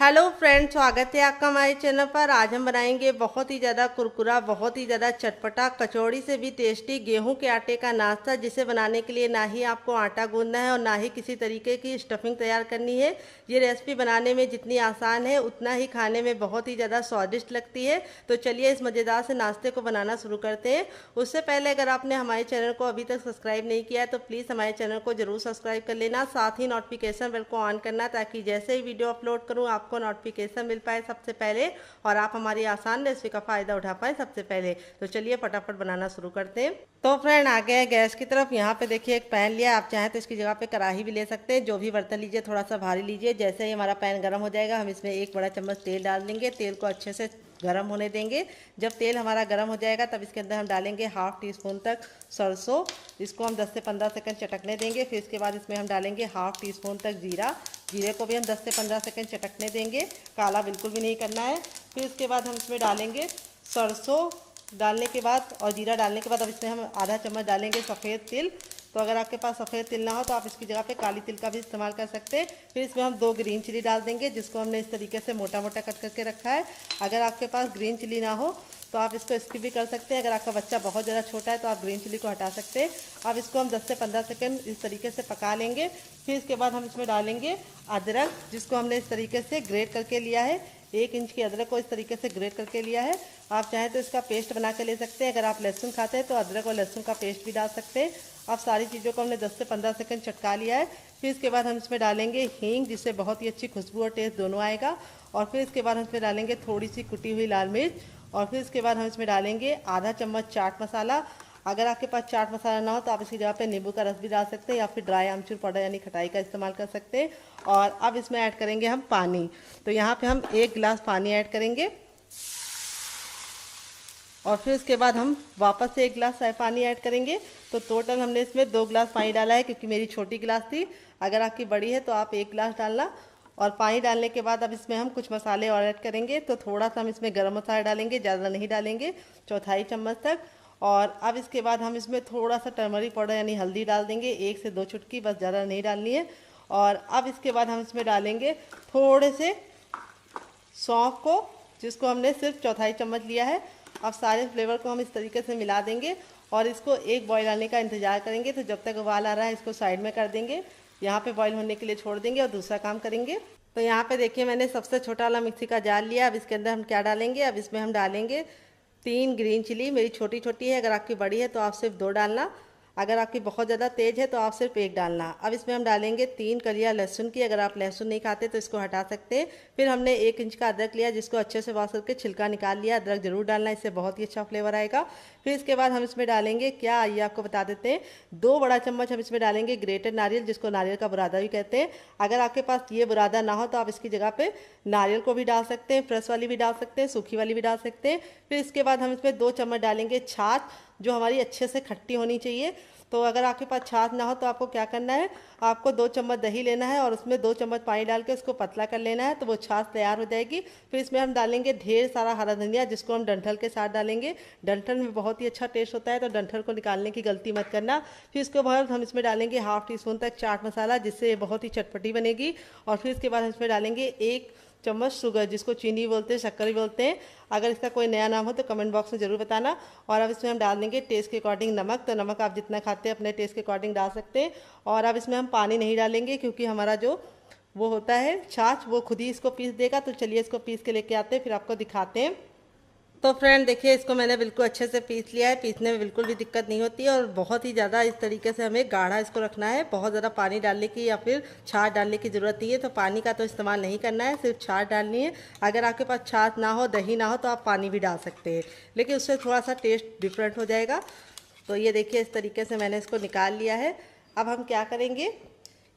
Hello friends, स्वागत है आपका हमारे चैनल पर। आज हम बनाएंगे बहुत ही ज़्यादा कुरकुरा, बहुत ही ज़्यादा चटपटा, कचौड़ी से भी टेस्टी गेहूं के आटे का नाश्ता, जिसे बनाने के लिए ना ही आपको आटा गूंदना है और ना ही किसी तरीके की स्टफिंग तैयार करनी है। ये रेसिपी बनाने में जितनी आसान है उतना ही खाने में बहुत ही ज़्यादा स्वादिष्ट लगती है। तो चलिए इस मज़ेदार से नाश्ते को बनाना शुरू करते हैं। उससे पहले अगर आपने हमारे चैनल को अभी तक सब्सक्राइब नहीं किया है तो प्लीज़ हमारे चैनल को जरूर सब्सक्राइब कर लेना, साथ ही नोटिफिकेशन बेल को ऑन करना, ताकि जैसे ही वीडियो अपलोड करूँ आपको नोटिफिकेशन मिल पाए सबसे पहले और आप हमारी आसान रेसिपी का फ़ायदा उठा पाए सबसे पहले। तो चलिए फटाफट बनाना शुरू करते हैं। तो फ्रेंड आ गए गैस की तरफ। यहाँ पे देखिए एक पैन लिया, आप चाहें तो इसकी जगह पे कढ़ाई भी ले सकते हैं। जो भी बर्तन लीजिए थोड़ा सा भारी लीजिए। जैसे ही हमारा पैन गर्म हो जाएगा हम इसमें 1 बड़ा चम्मच तेल डाल देंगे। तेल को अच्छे से गरम होने देंगे। जब तेल हमारा गरम हो जाएगा तब इसके अंदर हम डालेंगे 1/2 टीस्पून तक सरसों। इसको हम 10 से 15 सेकंड चटकने देंगे। फिर इसके बाद इसमें हम डालेंगे 1/2 टीस्पून तक जीरा। जीरे को भी हम 10 से 15 सेकंड चटकने देंगे, काला बिल्कुल भी नहीं करना है। फिर इसके बाद हम इसमें डालेंगे सरसों डालने के बाद और जीरा डालने के बाद अब इसमें हम आधा चम्मच डालेंगे सफ़ेद तिल। तो अगर आपके पास सफ़ेद तिल ना हो तो आप इसकी जगह पे काली तिल का भी इस्तेमाल कर सकते हैं। फिर इसमें हम 2 ग्रीन चिली डाल देंगे, जिसको हमने इस तरीके से मोटा मोटा कट करके रखा है। अगर आपके पास ग्रीन चिली ना हो तो आप इसको स्किप भी कर सकते हैं। अगर आपका बच्चा बहुत ज़्यादा छोटा है तो आप ग्रीन चिली को हटा सकते हैं। अब इसको हम 10 से 15 सेकंड इस तरीके से पका लेंगे। फिर इसके बाद हम इसमें डालेंगे अदरक, जिसको हमने इस तरीके से ग्रेट करके लिया है। 1 इंच की अदरक को इस तरीके से ग्रेट करके लिया है। आप चाहें तो इसका पेस्ट बना के ले सकते हैं। अगर आप लहसुन खाते हैं तो अदरक और लहसुन का पेस्ट भी डाल सकते हैं। अब सारी चीज़ों को हमने 10 से 15 सेकंड चटका लिया है। फिर इसके बाद हम इसमें डालेंगे हींग, जिससे बहुत ही अच्छी खुशबू और टेस्ट दोनों आएगा। और फिर इसके बाद हम इसमें डालेंगे थोड़ी सी कुटी हुई लाल मिर्च। और फिर इसके बाद हम इसमें डालेंगे आधा चम्मच चाट मसाला। अगर आपके पास चाट मसाला ना हो तो आप इसकी जगह पे नींबू का रस भी डाल सकते हैं या फिर ड्राई आमचूर पाउडर यानी खटाई का इस्तेमाल कर सकते हैं। और अब इसमें ऐड करेंगे हम पानी। तो यहाँ पे हम 1 गिलास पानी ऐड करेंगे और फिर इसके बाद हम वापस से 1 गिलास पानी ऐड करेंगे। तो टोटल हमने इसमें 2 गिलास पानी डाला है, क्योंकि मेरी छोटी गिलास थी। अगर आपकी बड़ी है तो आप 1 गिलास डालना। और पानी डालने के बाद अब इसमें हम कुछ मसाले और ऐड करेंगे। तो थोड़ा सा हम इसमें गरम मसाला डालेंगे, ज़्यादा नहीं डालेंगे, 1/4 चम्मच तक। और अब इसके बाद हम इसमें थोड़ा सा टर्मरिक पाउडर यानी हल्दी डाल देंगे, 1 से 2 चुटकी, बस ज़्यादा नहीं डालनी है। और अब इसके बाद हम इसमें डालेंगे थोड़े से सौंफ को, जिसको हमने सिर्फ 1/4 चम्मच लिया है। अब सारे फ्लेवर को हम इस तरीके से मिला देंगे और इसको एक बॉईल आने का इंतज़ार करेंगे। तो जब तक उबाल आ रहा है इसको साइड में कर देंगे, यहाँ पे बॉईल होने के लिए छोड़ देंगे और दूसरा काम करेंगे। तो यहाँ पे देखिए मैंने सबसे छोटा वाला मिक्सी का जार लिया। अब इसके अंदर हम क्या डालेंगे, अब इसमें हम डालेंगे 3 ग्रीन चिली। मेरी छोटी छोटी है, अगर आपकी बड़ी है तो आप सिर्फ 2 डालना। अगर आपकी बहुत ज़्यादा तेज़ है तो आप सिर्फ 1 डालना। अब इसमें हम डालेंगे 3 कलियां लहसुन की। अगर आप लहसुन नहीं खाते तो इसको हटा सकते हैं। फिर हमने 1 इंच का अदरक लिया, जिसको अच्छे से वॉश करके छिलका निकाल लिया। अदरक जरूर डालना, इससे बहुत ही अच्छा फ्लेवर आएगा। फिर इसके बाद हम इसमें डालेंगे क्या, आइए आपको बता देते हैं। 2 बड़ा चम्मच हम इसमें डालेंगे ग्रेटेड नारियल, जिसको नारियल का बुरादा भी कहते हैं। अगर आपके पास ये बुरादा ना हो तो आप इसकी जगह पे नारियल को भी डाल सकते हैं, फ्रेश वाली भी डाल सकते हैं, सूखी वाली भी डाल सकते हैं। फिर इसके बाद हम इसमें 2 चम्मच डालेंगे छाछ, जो हमारी अच्छे से खट्टी होनी चाहिए। तो अगर आपके पास छाछ ना हो तो आपको क्या करना है, आपको 2 चम्मच दही लेना है और उसमें 2 चम्मच पानी डाल के उसको पतला कर लेना है। तो वो छाछ तैयार हो जाएगी। फिर इसमें हम डालेंगे ढेर सारा हरा धनिया, जिसको हम डंठल के साथ डालेंगे। डंठल में बहुत ही अच्छा टेस्ट होता है, तो डंठल को निकालने की गलती मत करना। फिर इसके बाद हम इसमें डालेंगे 1/2 टीस्पून तक चाट मसाला, जिससे ये बहुत ही चटपटी बनेगी। और फिर इसके बाद हम इसमें डालेंगे 1 चम्मच शुगर, जिसको चीनी बोलते हैं, शक्कर भी बोलते हैं। अगर इसका कोई नया नाम हो तो कमेंट बॉक्स में ज़रूर बताना। और अब इसमें हम डाल देंगे टेस्ट के अकॉर्डिंग नमक। तो नमक आप जितना खाते हैं अपने टेस्ट के अकॉर्डिंग डाल सकते हैं। और अब इसमें हम पानी नहीं डालेंगे, क्योंकि हमारा जो वो होता है छाछ, वो खुद ही इसको पीस देगा। तो चलिए इसको पीस के लेके आते हैं, फिर आपको दिखाते हैं। तो फ्रेंड देखिए, इसको मैंने बिल्कुल अच्छे से पीस लिया है। पीसने में बिल्कुल भी दिक्कत नहीं होती है और बहुत ही ज़्यादा इस तरीके से हमें गाढ़ा इसको रखना है। बहुत ज़्यादा पानी डालने की या फिर छाछ डालने की ज़रूरत नहीं है। तो पानी का तो इस्तेमाल नहीं करना है, सिर्फ छाछ डालनी है। अगर आपके पास छाछ ना हो, दही ना हो तो आप पानी भी डाल सकते हैं, लेकिन उससे थोड़ा सा टेस्ट डिफरेंट हो जाएगा। तो ये देखिए इस तरीके से मैंने इसको निकाल लिया है। अब हम क्या करेंगे,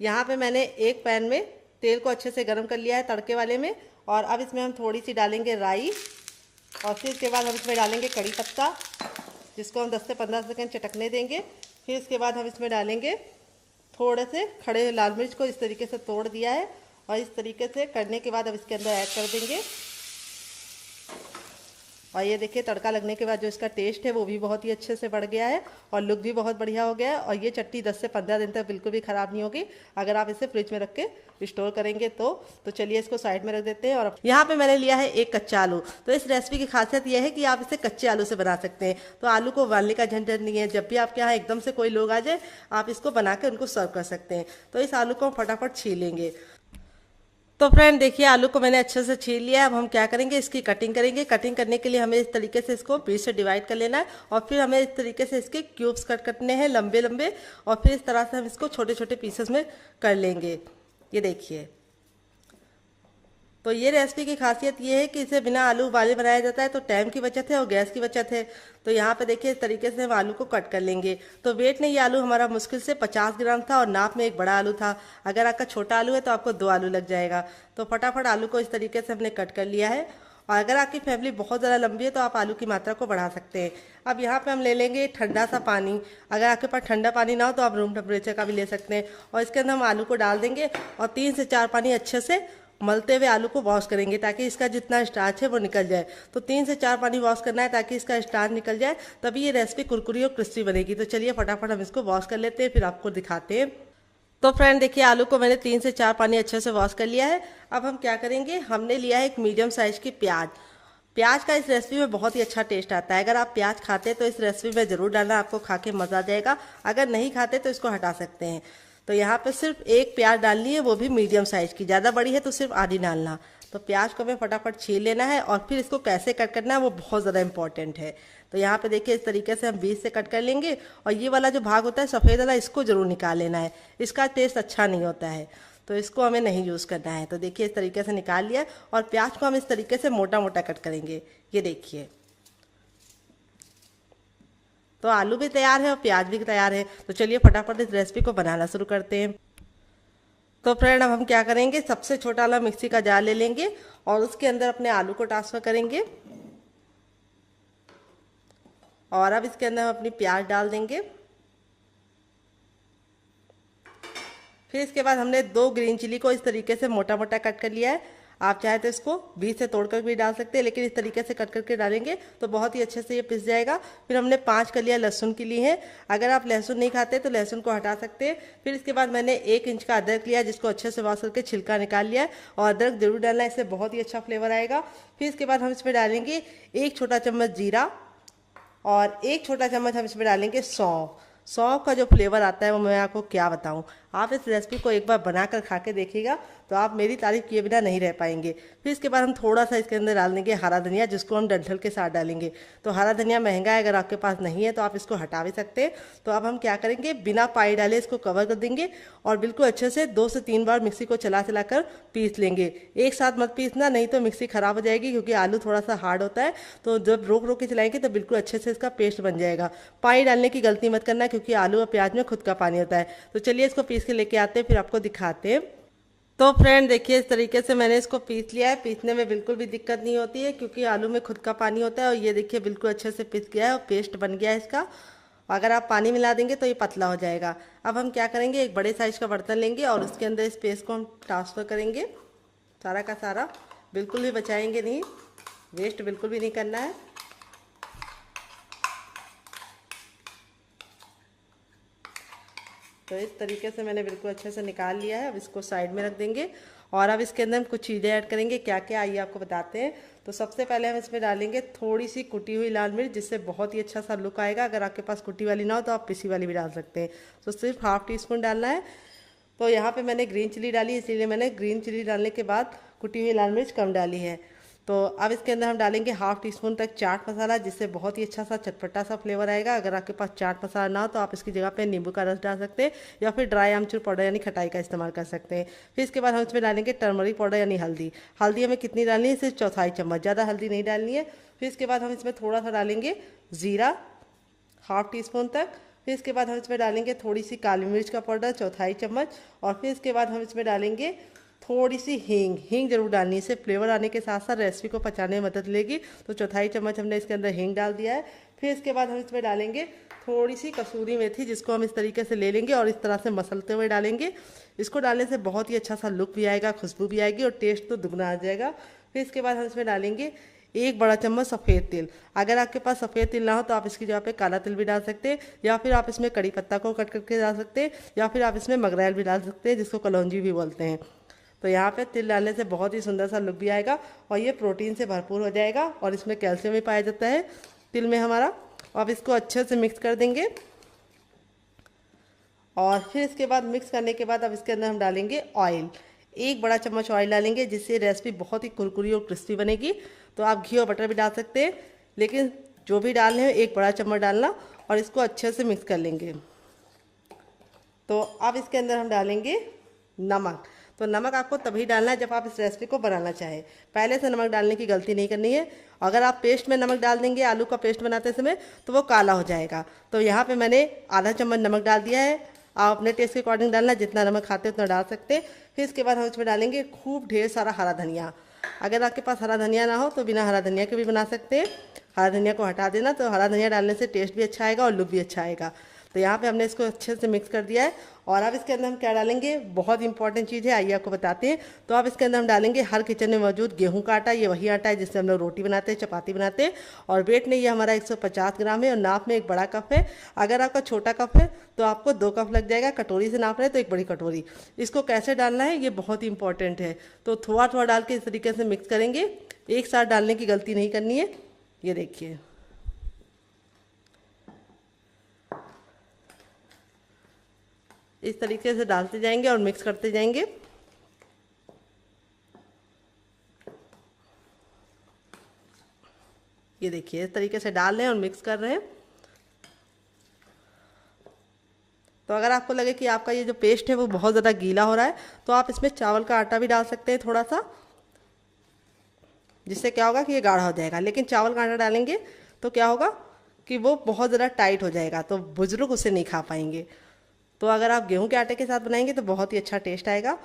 यहाँ पर मैंने एक पैन में तेल को अच्छे से गर्म कर लिया है तड़के वाले में। और अब इसमें हम थोड़ी सी डालेंगे राई। और फिर इसके बाद हम इसमें डालेंगे कड़ी पत्ता, जिसको हम 10 से 15 सेकंड चटकने देंगे। फिर इसके बाद हम इसमें डालेंगे थोड़े से खड़े लाल मिर्च को इस तरीके से तोड़ दिया है। और इस तरीके से करने के बाद अब इसके अंदर ऐड कर देंगे और ये देखिए तड़का लगने के बाद जो इसका टेस्ट है वो भी बहुत ही अच्छे से बढ़ गया है और लुक भी बहुत बढ़िया हो गया है। और ये चटनी 10 से 15 दिन तक बिल्कुल भी ख़राब नहीं होगी अगर आप इसे फ्रिज में रख के स्टोर करेंगे तो चलिए इसको साइड में रख देते हैं। और यहाँ पे मैंने लिया है एक कच्चा आलू। तो इस रेसिपी की खासियत यह है कि आप इसे कच्चे आलू से बना सकते हैं, तो आलू को उबालने का झंझट नहीं है। जब भी आपके यहाँ एकदम से कोई लोग आ जाए आप इसको बना के उनको सर्व कर सकते हैं। तो इस आलू को हम फटाफट छील लेंगे। तो फ्रेंड देखिए आलू को मैंने अच्छे से छील लिया है। अब हम क्या करेंगे, इसकी कटिंग करेंगे। कटिंग करने के लिए हमें इस तरीके से इसको बीच से डिवाइड कर लेना है और फिर हमें इस तरीके से इसके क्यूब्स कट करने हैं लंबे लंबे, और फिर इस तरह से हम इसको छोटे छोटे पीसेस में कर लेंगे। ये देखिए, तो ये रेसिपी की खासियत ये है कि इसे बिना आलू उबाले बनाया जाता है, तो टाइम की बचत है और गैस की बचत है। तो यहाँ पे देखिए इस तरीके से हम आलू को कट कर लेंगे। तो वेट में ये आलू हमारा मुश्किल से 50 ग्राम था और नाप में एक बड़ा आलू था। अगर आपका छोटा आलू है तो आपको 2 आलू लग जाएगा। तो फटाफट आलू को इस तरीके से हमने कट कर लिया है। और अगर आपकी फैमिली बहुत ज़्यादा लंबी है तो आप आलू की मात्रा को बढ़ा सकते हैं। अब यहाँ पे हम ले लेंगे ठंडा सा पानी। अगर आपके पास ठंडा पानी ना हो तो आप रूम टेम्परेचर का भी ले सकते हैं। और इसके अंदर हम आलू को डाल देंगे और 3 से 4 पानी अच्छे से मलते हुए आलू को वॉश करेंगे ताकि इसका जितना स्टार्च है वो निकल जाए। तो 3 से 4 पानी वॉश करना है ताकि इसका स्टार्च निकल जाए, तभी ये रेसिपी कुरकुरी और क्रिस्पी बनेगी। तो चलिए फटाफट हम इसको वॉश कर लेते हैं, फिर आपको दिखाते हैं। तो फ्रेंड देखिए आलू को मैंने 3 से 4 पानी अच्छे से वॉश कर लिया है। अब हम क्या करेंगे, हमने लिया है एक मीडियम साइज की प्याज। प्याज का इस रेसिपी में बहुत ही अच्छा टेस्ट आता है। अगर आप प्याज खाते हैं तो इस रेसिपी में ज़रूर डालना, आपको खा के मज़ा आ जाएगा। अगर नहीं खाते तो इसको हटा सकते हैं। तो यहाँ पे सिर्फ एक प्याज डालनी है, वो भी मीडियम साइज की। ज़्यादा बड़ी है तो सिर्फ आधी डालना। तो प्याज को हमें फटाफट छील लेना है और फिर इसको कैसे कट करना है वो बहुत ज़्यादा इंपॉर्टेंट है। तो यहाँ पे देखिए इस तरीके से हम बीच से कट कर लेंगे और ये वाला जो भाग होता है सफ़ेद वाला, इसको ज़रूर निकाल लेना है। इसका टेस्ट अच्छा नहीं होता है, तो इसको हमें नहीं यूज़ करना है। तो देखिए इस तरीके से निकाल लिया और प्याज को हम इस तरीके से मोटा मोटा कट करेंगे। ये देखिए, तो आलू भी तैयार है और प्याज भी तैयार है। तो चलिए फटाफट इस रेसिपी को बनाना शुरू करते हैं। तो फ्रेंड अब हम क्या करेंगे, सबसे छोटा वाला मिक्सी का जार ले लेंगे और उसके अंदर अपने आलू को ट्रांसफ़र करेंगे। और अब इसके अंदर हम अपनी प्याज डाल देंगे। फिर इसके बाद हमने 2 ग्रीन चिली को इस तरीके से मोटा मोटा कट कर लिया है। आप चाहे तो इसको बीच से तोड़कर भी डाल सकते हैं, लेकिन इस तरीके से कट करके डालेंगे तो बहुत ही अच्छे से ये पिस जाएगा। फिर हमने 5 कलियां लहसुन की ली हैं। अगर आप लहसुन नहीं खाते तो लहसुन को हटा सकते हैं। फिर इसके बाद मैंने 1 इंच का अदरक लिया जिसको अच्छे से वॉश करके छिलका निकाल लिया है, और अदरक जरूर डालना है, इससे बहुत ही अच्छा फ्लेवर आएगा। फिर इसके बाद हम इसमें डालेंगे 1 छोटा चम्मच जीरा और 1 छोटा चम्मच हम इसमें डालेंगे सौंफ। सौंफ का जो फ्लेवर आता है वो मैं आपको क्या बताऊं। आप इस रेसिपी को एक बार बनाकर खा के देखिएगा तो आप मेरी तारीफ किए बिना नहीं रह पाएंगे। फिर इसके बाद हम थोड़ा सा इसके अंदर डाल देंगे हरा धनिया, जिसको हम डंठल के साथ डालेंगे। तो हरा धनिया महंगा है, अगर आपके पास नहीं है तो आप इसको हटा भी सकते हैं। तो अब हम क्या करेंगे, बिना पानी डाले इसको कवर कर देंगे और बिल्कुल अच्छे से 2 से 3 बार मिक्सी को चला चला कर पीस लेंगे। एक साथ मत पीसना, नहीं तो मिक्सी खराब हो जाएगी, क्योंकि आलू थोड़ा सा हार्ड होता है। तो जब रोक रोक के चलाएंगे तो बिल्कुल अच्छे से इसका पेस्ट बन जाएगा। पानी डालने की गलती मत करना, क्योंकि आलू और प्याज में खुद का पानी होता है। तो चलिए इसको पीस के लेके आते हैं, फिर आपको दिखाते हैं। तो फ्रेंड देखिए इस तरीके से मैंने इसको पीस लिया है। पीसने में बिल्कुल भी दिक्कत नहीं होती है, क्योंकि आलू में खुद का पानी होता है। और ये देखिए बिल्कुल अच्छे से पिस गया है और पेस्ट बन गया है इसका। अगर आप पानी मिला देंगे तो ये पतला हो जाएगा। अब हम क्या करेंगे, एक बड़े साइज का बर्तन लेंगे और उसके अंदर इस पेस्ट को हम ट्रांसफ़र करेंगे सारा का सारा। बिल्कुल भी बचाएंगे नहीं, वेस्ट बिल्कुल भी नहीं करना है। तो इस तरीके से मैंने बिल्कुल अच्छे से निकाल लिया है। अब इसको साइड में रख देंगे और अब इसके अंदर हम कुछ चीज़ें ऐड करेंगे। क्या क्या आइए आपको बताते हैं। तो सबसे पहले हम इसमें डालेंगे थोड़ी सी कुटी हुई लाल मिर्च, जिससे बहुत ही अच्छा सा लुक आएगा। अगर आपके पास कुटी वाली ना हो तो आप पिसी वाली भी डाल सकते हैं। तो सिर्फ ½ टीस्पून डालना है। तो यहाँ पे मैंने ग्रीन चिली डाली, इसीलिए मैंने ग्रीन चिली डालने के बाद कुटी हुई लाल मिर्च कम डाली है। तो अब इसके अंदर हम डालेंगे ½ टीस्पून तक चाट मसाला, जिससे बहुत ही अच्छा सा चटपटा सा फ्लेवर आएगा। अगर आपके पास चाट मसाला ना हो तो आप इसकी जगह पे नींबू का रस डाल सकते हैं, या फिर ड्राई आमचूर पाउडर यानी खटाई का इस्तेमाल कर सकते हैं। फिर इसके बाद हम इसमें डालेंगे टर्मरिक पाउडर यानी हल्दी। हल्दी हमें कितनी डालनी है, सिर्फ 1/4 चम्मच, ज़्यादा हल्दी नहीं डालनी है। फिर इसके बाद हम इसमें थोड़ा सा डालेंगे ज़ीरा ½ टीस्पून तक। फिर इसके बाद हम इसमें डालेंगे थोड़ी सी काली मिर्च का पाउडर 1/4 चम्मच। और फिर इसके बाद हम इसमें डालेंगे थोड़ी सी हींग जरूर डालनी है, इससे फ्लेवर आने के साथ साथ रेसिपी को पचाने में मदद लेगी। तो 1/4 चम्मच हमने इसके अंदर हींग डाल दिया है। फिर इसके बाद हम इसमें डालेंगे थोड़ी सी कसूरी मेथी, जिसको हम इस तरीके से ले लेंगे और इस तरह से मसलते हुए डालेंगे। इसको डालने से बहुत ही अच्छा सा लुक भी आएगा, खुशबू भी आएगी और टेस्ट तो दुगना आ जाएगा। फिर इसके बाद हम इसमें डालेंगे 1 बड़ा चम्मच सफ़ेद तिल। अगर आपके पास सफ़ेद तिल ना हो तो आप इसकी जगह पे काला तिल भी डाल सकते हैं, या फिर आप इसमें कड़ी पत्ता को कट करके डाल सकते हैं, या फिर आप इसमें मगरैल भी डाल सकते हैं जिसको कलौंजी भी बोलते हैं। तो यहाँ पे तिल डालने से बहुत ही सुंदर सा लुक भी आएगा और ये प्रोटीन से भरपूर हो जाएगा और इसमें कैल्शियम भी पाया जाता है तिल में हमारा। अब इसको अच्छे से मिक्स कर देंगे और फिर इसके बाद मिक्स करने के बाद अब इसके अंदर हम डालेंगे ऑयल। 1 बड़ा चम्मच ऑयल डालेंगे जिससे रेसिपी बहुत ही कुरकुरी और क्रिस्पी बनेगी। तो आप घी और बटर भी डाल सकते हैं, लेकिन जो भी डालने हैं 1 बड़ा चम्मच डालना और इसको अच्छे से मिक्स कर लेंगे। तो अब इसके अंदर हम डालेंगे नमक। तो नमक आपको तभी डालना है जब आप इस रेसिपी को बनाना चाहें, पहले से नमक डालने की गलती नहीं करनी है। अगर आप पेस्ट में नमक डाल देंगे आलू का पेस्ट बनाते समय तो वो काला हो जाएगा। तो यहाँ पे मैंने आधा चम्मच नमक डाल दिया है। आप अपने टेस्ट के अकॉर्डिंग डालना, जितना नमक खाते हैं उतना डाल सकते हैं। फिर इसके बाद हम इसमें डालेंगे खूब ढेर सारा हरा धनिया। अगर आपके पास हरा धनिया ना हो तो बिना हरा धनिया के भी बना सकते हैं। हरा धनिया को हटा देना, तो हरा धनिया डालने से टेस्ट भी अच्छा आएगा और लुक भी अच्छा आएगा। तो यहाँ पे हमने इसको अच्छे से मिक्स कर दिया है और अब इसके अंदर हम क्या डालेंगे, बहुत इंपॉर्टेंट चीज़ है, आइए आपको बताते हैं। तो अब इसके अंदर हम डालेंगे हर किचन में मौजूद गेहूं का आटा। ये वही आटा है जिससे हम लोग रोटी बनाते हैं, चपाती बनाते हैं। और वेट में ये हमारा 150 ग्राम है और नाप में 1 बड़ा कप है। अगर आपका छोटा कप है तो आपको 2 कप लग जाएगा, कटोरी से नाप रहे हैं तो 1 बड़ी कटोरी। इसको कैसे डालना है ये बहुत ही इंपॉर्टेंट है। तो थोड़ा थोड़ा डाल के इस तरीके से मिक्स करेंगे, एक साथ डालने की गलती नहीं करनी है। ये देखिए, इस तरीके से डालते जाएंगे और मिक्स करते जाएंगे। ये देखिए, इस तरीके से डाल रहे हैं और मिक्स कर रहे हैं। तो अगर आपको लगे कि आपका ये जो पेस्ट है वो बहुत ज़्यादा गीला हो रहा है तो आप इसमें चावल का आटा भी डाल सकते हैं थोड़ा सा, जिससे क्या होगा कि ये गाढ़ा हो जाएगा। लेकिन चावल का आटा डालेंगे तो क्या होगा कि वो बहुत ज़्यादा टाइट हो जाएगा, तो बुजुर्ग उसे नहीं खा पाएंगे। तो अगर आप गेहूं के आटे के साथ बनाएंगे तो बहुत ही अच्छा टेस्ट आएगा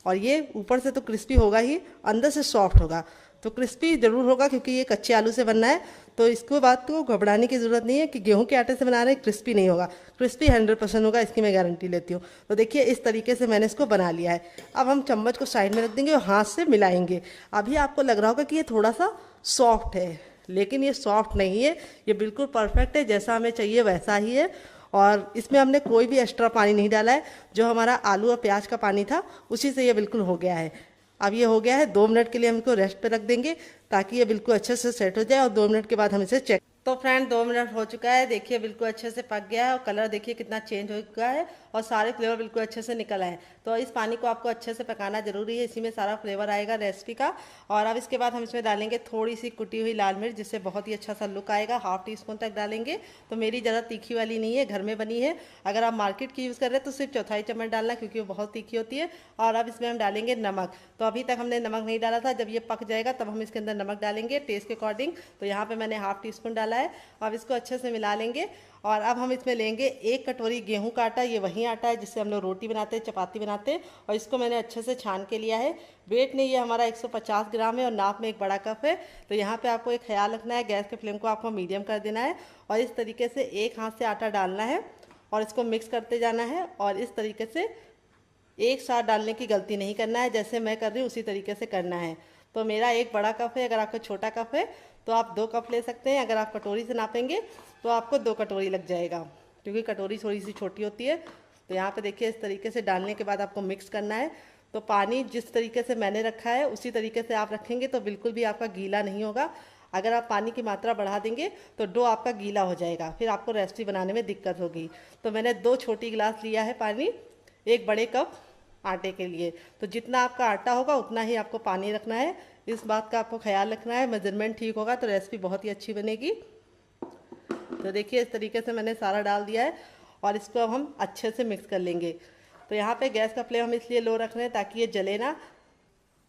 और ये ऊपर से तो क्रिस्पी होगा ही, अंदर से सॉफ्ट होगा। तो क्रिस्पी ज़रूर होगा क्योंकि ये कच्चे आलू से बनना है। तो इसको बात को घबराने की ज़रूरत नहीं है कि गेहूं के आटे से बना रहे हैं क्रिस्पी नहीं होगा। क्रिस्पी 100% होगा, इसकी मैं गारंटी लेती हूँ। तो देखिए, इस तरीके से मैंने इसको बना लिया है। अब हम चम्मच को साइड में रख देंगे और हाथ से मिलाएंगे। अभी आपको लग रहा होगा कि ये थोड़ा सा सॉफ्ट है, लेकिन ये सॉफ्ट नहीं है, ये बिल्कुल परफेक्ट है, जैसा हमें चाहिए वैसा ही है। और इसमें हमने कोई भी एक्स्ट्रा पानी नहीं डाला है, जो हमारा आलू और प्याज का पानी था उसी से ये बिल्कुल हो गया है। अब ये हो गया है, 2 मिनट के लिए हम इसको रेस्ट पे रख देंगे ताकि ये बिल्कुल अच्छे से सेट हो जाए और 2 मिनट के बाद हम इसे चेक। तो फ्रेंड 2 मिनट हो चुका है, देखिए बिल्कुल अच्छे से पक गया है और कलर देखिए कितना चेंज हो चुका है और सारे फ्लेवर बिल्कुल अच्छे से निकल आए। तो इस पानी को आपको अच्छे से पकाना जरूरी है, इसी में सारा फ्लेवर आएगा रेसिपी का। और अब इसके बाद हम इसमें डालेंगे थोड़ी सी कुटी हुई लाल मिर्च, जिससे बहुत ही अच्छा सा लुक आएगा। ½ टीस्पून तक डालेंगे। तो मेरी ज़्यादा तीखी वाली नहीं है, घर में बनी है। अगर आप मार्केट की यूज़ कर रहे हैं तो सिर्फ 1/4 चम्मच डालना, क्योंकि वो बहुत तीखी होती है। और अब इसमें हम डालेंगे नमक। तो अभी तक हमने नमक नहीं डाला था, जब ये पक जाएगा तब हम इसके अंदर नमक डालेंगे टेस्ट के अकॉर्डिंग। तो यहाँ पे मैंने ½ टीस्पून डाला है। अब इसको अच्छे से मिला लेंगे और अब हम इसमें लेंगे 1 कटोरी गेहूं का आटा। ये वही आटा है जिससे हम लोग रोटी बनाते हैं, चपाती बनाते हैं। और इसको मैंने अच्छे से छान के लिया है। वेट में ये हमारा 150 ग्राम है और नाप में 1 बड़ा कप है। तो यहाँ पे आपको एक ख्याल रखना है, गैस के फ्लेम को आपको मीडियम कर देना है और इस तरीके से एक हाथ से आटा डालना है और इसको मिक्स करते जाना है। और इस तरीके से एक साथ डालने की गलती नहीं करना है, जैसे मैं कर रही हूँ उसी तरीके से करना है। तो मेरा 1 बड़ा कप है, अगर आपका छोटा कप है तो आप 2 कप ले सकते हैं। अगर आप कटोरी से नापेंगे तो आपको 2 कटोरी लग जाएगा, क्योंकि कटोरी थोड़ी सी छोटी होती है। तो यहाँ पे देखिए, इस तरीके से डालने के बाद आपको मिक्स करना है। तो पानी जिस तरीके से मैंने रखा है उसी तरीके से आप रखेंगे तो बिल्कुल भी आपका गीला नहीं होगा। अगर आप पानी की मात्रा बढ़ा देंगे तो डो आपका गीला हो जाएगा, फिर आपको रेसिपी बनाने में दिक्कत होगी। तो मैंने 2 छोटी गिलास लिया है पानी 1 बड़े कप आटे के लिए। तो जितना आपका आटा होगा उतना ही आपको पानी रखना है, इस बात का आपको ख्याल रखना है। मेजरमेंट ठीक होगा तो रेसिपी बहुत ही अच्छी बनेगी। तो देखिए, इस तरीके से मैंने सारा डाल दिया है और इसको अब हम अच्छे से मिक्स कर लेंगे। तो यहाँ पे गैस का फ्लेम हम इसलिए लो रख रहे हैं ताकि ये जले ना।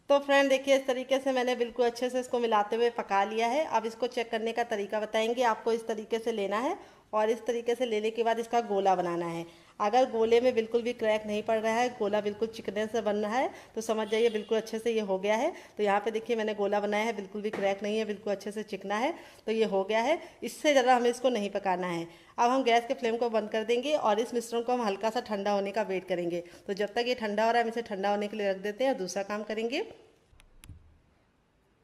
तो फ्रेंड देखिए, इस तरीके से मैंने बिल्कुल अच्छे से इसको मिलाते हुए पका लिया है। अब इसको चेक करने का तरीका बताएंगे आपको। इस तरीके से लेना है और इस तरीके से लेने के बाद इसका गोला बनाना है। अगर गोले में बिल्कुल भी क्रैक नहीं पड़ रहा है, गोला बिल्कुल चिकने से बन रहा है, तो समझ जाइए बिल्कुल अच्छे से ये हो गया है। तो यहाँ पे देखिए, मैंने गोला बनाया है, बिल्कुल भी क्रैक नहीं है, बिल्कुल अच्छे से चिकना है। तो ये हो गया है। इससे ज़्यादा हमें इसको नहीं पकाना है। अब हम गैस के फ्लेम को बंद कर देंगे और इस मिश्रण को हम हल्का सा ठंडा होने का वेट करेंगे। तो जब तक ये ठंडा हो रहा है हम इसे ठंडा होने के लिए रख देते हैं और दूसरा काम करेंगे।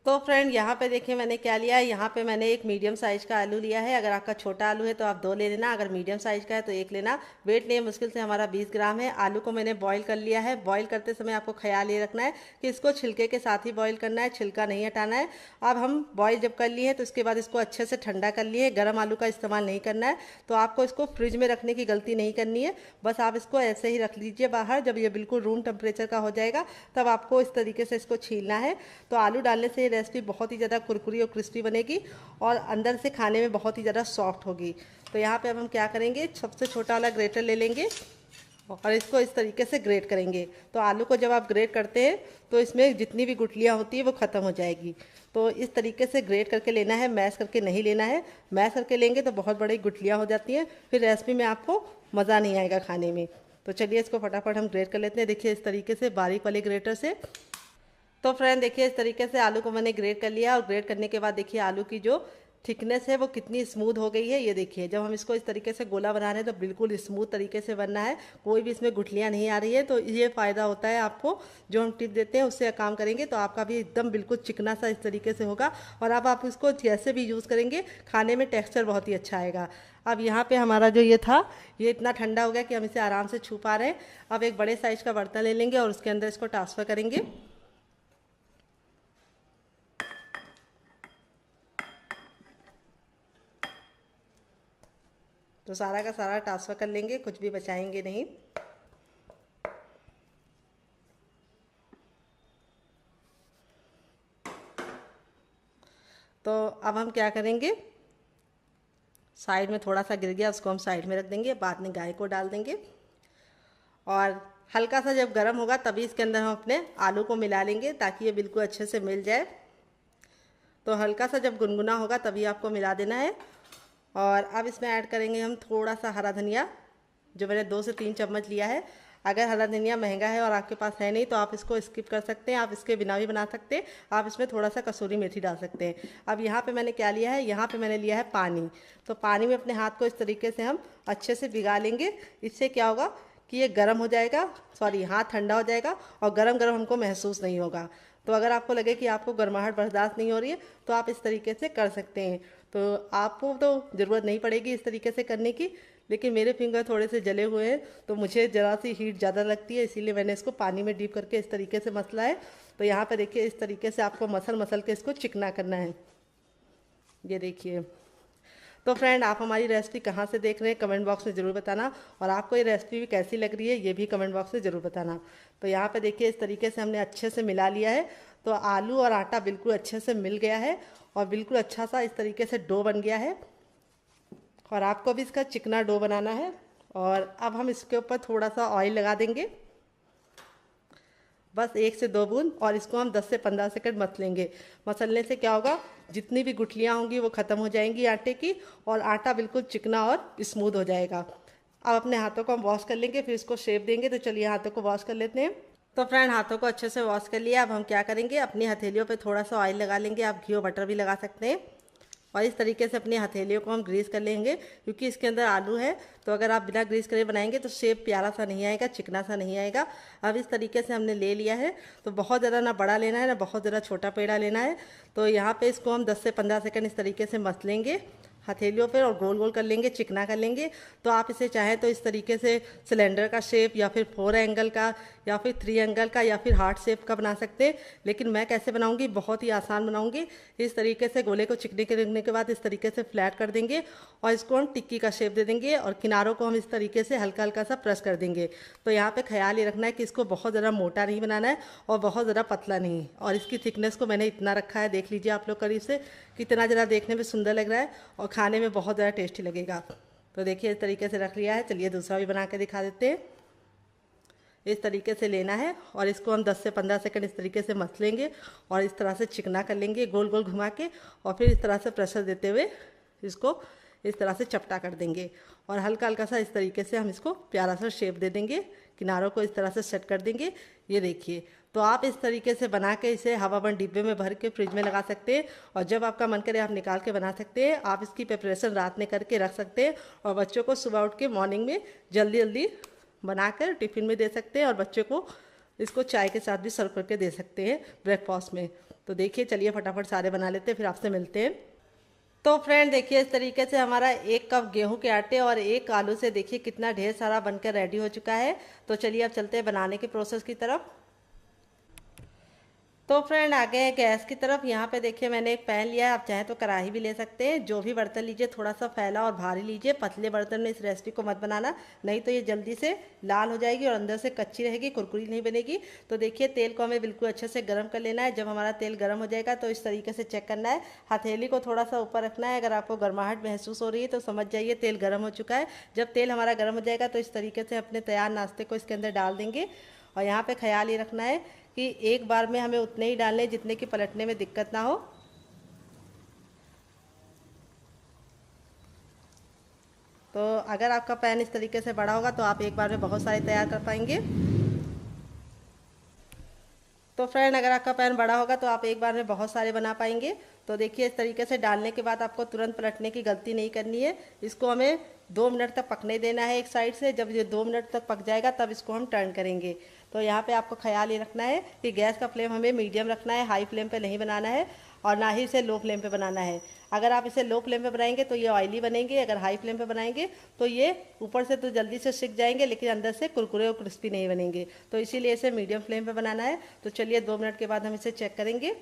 तो फ्रेंड यहाँ पे देखिए मैंने क्या लिया है। यहाँ पे मैंने एक मीडियम साइज़ का आलू लिया है। अगर आपका छोटा आलू है तो आप 2 ले लेना, अगर मीडियम साइज़ का है तो 1 लेना। वेट नहीं है, मुश्किल से हमारा 20 ग्राम है। आलू को मैंने बॉईल कर लिया है। बॉईल करते समय आपको ख्याल ये रखना है कि इसको छिलके के साथ ही बॉईल करना है, छिलका नहीं हटाना है। अब हम बॉईल जब कर लिए हैं तो उसके बाद इसको अच्छे से ठंडा कर लिए। गर्म आलू का इस्तेमाल नहीं करना है, तो आपको इसको फ्रिज में रखने की गलती नहीं करनी है। बस आप इसको ऐसे ही रख लीजिए बाहर। जब ये बिल्कुल रूम टेम्परेचर का हो जाएगा तब आपको इस तरीके से इसको छीलना है। तो आलू डालने से ये रेसिपी बहुत ही ज़्यादा कुरकुरी और क्रिस्पी बनेगी और अंदर से खाने में बहुत ही ज़्यादा सॉफ्ट होगी। तो यहाँ पे अब हम क्या करेंगे, सबसे छोटा वाला ग्रेटर ले लेंगे और इसको इस तरीके से ग्रेट करेंगे। तो आलू को जब आप ग्रेट करते हैं तो इसमें जितनी भी गुठलियाँ होती है वो ख़त्म हो जाएगी। तो इस तरीके से ग्रेट करके लेना है, मैश करके नहीं लेना है। मैश करके लेंगे तो बहुत बड़ी गुठलियाँ हो जाती हैं, फिर रेसिपी में आपको मज़ा नहीं आएगा खाने में। तो चलिए इसको फटाफट हम ग्रेट कर लेते हैं। देखिए इस तरीके से बारीक वाले ग्रेटर से। तो फ्रेंड देखिए इस तरीके से आलू को मैंने ग्रेट कर लिया और ग्रेट करने के बाद देखिए आलू की जो थिकनेस है वो कितनी स्मूथ हो गई है। ये देखिए जब हम इसको इस तरीके से गोला बना रहे हैं तो बिल्कुल स्मूथ तरीके से बनना है, कोई भी इसमें गुठलियाँ नहीं आ रही है। तो ये फ़ायदा होता है आपको, जो हम टिप देते हैं उससे काम करेंगे तो आपका भी एकदम बिल्कुल चिकना सा इस तरीके से होगा। और अब आप इसको जैसे भी यूज़ करेंगे खाने में टेक्स्चर बहुत ही अच्छा आएगा। अब यहाँ पे हमारा जो ये था ये इतना ठंडा हो गया कि हम इसे आराम से छू पा रहे हैं। अब एक बड़े साइज़ का बर्तन ले लेंगे और उसके अंदर इसको ट्रांसफ़र करेंगे। तो सारा का सारा ट्रांसफ़र कर लेंगे, कुछ भी बचाएंगे नहीं। तो अब हम क्या करेंगे, साइड में थोड़ा सा गिर गया उसको हम साइड में रख देंगे, बाद में गाय को डाल देंगे। और हल्का सा जब गर्म होगा तभी इसके अंदर हम अपने आलू को मिला लेंगे ताकि ये बिल्कुल अच्छे से मिल जाए। तो हल्का सा जब गुनगुना होगा तभी आपको मिला देना है। और अब इसमें ऐड करेंगे हम थोड़ा सा हरा धनिया, जो मैंने 2 से 3 चम्मच लिया है। अगर हरा धनिया महंगा है और आपके पास है नहीं तो आप इसको स्किप कर सकते हैं, आप इसके बिना भी बना सकते हैं। आप इसमें थोड़ा सा कसूरी मेथी डाल सकते हैं। अब यहाँ पे मैंने क्या लिया है, यहाँ पे मैंने लिया है पानी। तो पानी में अपने हाथ को इस तरीके से हम अच्छे से भिगा लेंगे। इससे क्या होगा कि ये गर्म हो जाएगा, हाथ ठंडा हो जाएगा और गरम गरम हमको महसूस नहीं होगा। तो अगर आपको लगे कि आपको गर्माहट बर्दाश्त नहीं हो रही है तो आप इस तरीके से कर सकते हैं। तो आपको तो ज़रूरत नहीं पड़ेगी इस तरीके से करने की, लेकिन मेरे फिंगर थोड़े से जले हुए हैं तो मुझे ज़रा सी हीट ज़्यादा लगती है, इसीलिए मैंने इसको पानी में डीप करके इस तरीके से मसला है। तो यहाँ पर देखिए इस तरीके से आपको मसल के इसको चिकना करना है। ये देखिए। तो फ्रेंड आप हमारी रेसिपी कहाँ से देख रहे हैं कमेंट बॉक्स में ज़रूर बताना, और आपको ये रेसिपी भी कैसी लग रही है ये भी कमेंट बॉक्स में ज़रूर बताना। तो यहाँ पे देखिए इस तरीके से हमने अच्छे से मिला लिया है। तो आलू और आटा बिल्कुल अच्छे से मिल गया है और बिल्कुल अच्छा सा इस तरीके से डो बन गया है। और आपको भी इसका चिकना डो बनाना है। और अब हम इसके ऊपर थोड़ा सा ऑयल लगा देंगे, बस 1 से 2 बूंद, और इसको हम 10 से 15 सेकंड मसलेंगे। मसलने से क्या होगा, जितनी भी गुठलियाँ होंगी वो ख़त्म हो जाएंगी आटे की और आटा बिल्कुल चिकना और स्मूथ हो जाएगा। अब अपने हाथों को हम वॉश कर लेंगे, फिर इसको शेप देंगे। तो चलिए हाथों को वॉश कर लेते हैं। तो फ्रेंड हाथों को अच्छे से वॉश कर लिया। अब हम क्या करेंगे, अपनी हथेलियों पे थोड़ा सा ऑयल लगा लेंगे, आप घी और बटर भी लगा सकते हैं। और इस तरीके से अपनी हथेलियों को हम ग्रीस कर लेंगे, क्योंकि इसके अंदर आलू है। तो अगर आप बिना ग्रीस करे बनाएंगे तो शेप प्यारा सा नहीं आएगा, चिकना सा नहीं आएगा। अब इस तरीके से हमने ले लिया है। तो बहुत ज़्यादा ना बड़ा लेना है ना बहुत ज़्यादा छोटा पेड़ा लेना है। तो यहाँ पे इसको हम 10 से 15 सेकंड इस तरीके से मस लेंगे हथेलियों पर और गोल गोल कर लेंगे, चिकना कर लेंगे। तो आप इसे चाहें तो इस तरीके से सिलेंडर का शेप या फिर 4 एंगल का या फिर 3 एंगल का या फिर हार्ट शेप का बना सकते हैं। लेकिन मैं कैसे बनाऊंगी, बहुत ही आसान बनाऊंगी। इस तरीके से गोले को चिकने करने के बाद इस तरीके से फ्लैट कर देंगे और इसको हम टिक्की का शेप दे देंगे और किनारों को हम इस तरीके से हल्का हल्का सा प्रेस कर देंगे। तो यहाँ पे ख्याल ये रखना है कि इसको बहुत ज़्यादा मोटा नहीं बनाना है और बहुत ज़्यादा पतला नहीं। और इसकी थिकनेस को मैंने इतना रखा है, देख लीजिए आप लोग करीब से, कितना ज़रा देखने में सुंदर लग रहा है और खाने में बहुत ज़्यादा टेस्टी लगेगा। तो देखिए इस तरीके से रख लिया है। चलिए दूसरा भी बना के दिखा देते हैं। इस तरीके से लेना है और इसको हम 10 से 15 सेकंड इस तरीके से मस लेंगे और इस तरह से चिकना कर लेंगे गोल गोल घुमा के, और फिर इस तरह से प्रेशर देते हुए इसको इस तरह से चपटा कर देंगे और हल्का हल्का सा इस तरीके से हम इसको प्यारा सा शेप दे देंगे, किनारों को इस तरह से सेट कर देंगे। ये देखिए। तो आप इस तरीके से बना के इसे हवाबंद डिब्बे में भर के फ्रिज में लगा सकते हैं और जब आपका मन करे आप निकाल के बना सकते हैं। आप इसकी प्रिपरेशन रात में करके रख सकते हैं और बच्चों को सुबह उठ के मॉर्निंग में जल्दी जल्दी बनाकर टिफ़िन में दे सकते हैं और बच्चे को इसको चाय के साथ भी सर्व करके दे सकते हैं ब्रेकफास्ट में। तो देखिए चलिए फटाफट सारे बना लेते हैं, फिर आपसे मिलते हैं। तो फ्रेंड देखिए इस तरीके से हमारा 1 कप गेहूं के आटे और 1 आलू से देखिए कितना ढेर सारा बनकर रेडी हो चुका है। तो चलिए अब चलते हैं बनाने के प्रोसेस की तरफ। तो फ्रेंड आ गए हैं गैस की तरफ। यहाँ पे देखिए मैंने एक पैन लिया है, आप चाहें तो कढ़ाई भी ले सकते हैं। जो भी बर्तन लीजिए थोड़ा सा फैला और भारी लीजिए। पतले बर्तन में इस रेसिपी को मत बनाना, नहीं तो ये जल्दी से लाल हो जाएगी और अंदर से कच्ची रहेगी, कुरकुरी नहीं बनेगी। तो देखिए तेल को हमें बिल्कुल अच्छे से गर्म कर लेना है। जब हमारा तेल गर्म हो जाएगा तो इस तरीके से चेक करना है, हथेली को थोड़ा सा ऊपर रखना है। अगर आपको गर्माहट महसूस हो रही है तो समझ जाइए तेल गर्म हो चुका है। जब तेल हमारा गर्म हो जाएगा तो इस तरीके से अपने तैयार नाश्ते को इसके अंदर डाल देंगे। और यहाँ पे ख्याल ये रखना है कि एक बार में हमें उतने ही डालने जितने कि पलटने में दिक्कत ना हो। तो अगर आपका पैन इस तरीके से बड़ा होगा तो आप एक बार में बहुत सारे तैयार कर पाएंगे। तो फ्रेंड अगर आपका पैन बड़ा होगा तो आप एक बार में बहुत सारे बना पाएंगे। तो देखिए इस तरीके से डालने के बाद आपको तुरंत पलटने की गलती नहीं करनी है। इसको हमें 2 मिनट तक पकने देना है एक साइड से। जब ये 2 मिनट तक पक जाएगा तब इसको हम टर्न करेंगे। तो यहाँ पे आपको ख्याल ये रखना है कि गैस का फ्लेम हमें मीडियम रखना है, हाई फ्लेम पे नहीं बनाना है और ना ही इसे लो फ्लेम पे बनाना है। अगर आप इसे लो फ्लेम पे बनाएंगे तो ये ऑयली बनेंगे, अगर हाई फ्लेम पे बनाएंगे तो ये ऊपर से तो जल्दी से सिक जाएंगे लेकिन अंदर से कुरकुरे और क्रिस्पी नहीं बनेंगे। तो इसीलिए इसे मीडियम फ्लेम पे बनाना है। तो चलिए 2 मिनट के बाद हम इसे चेक करेंगे।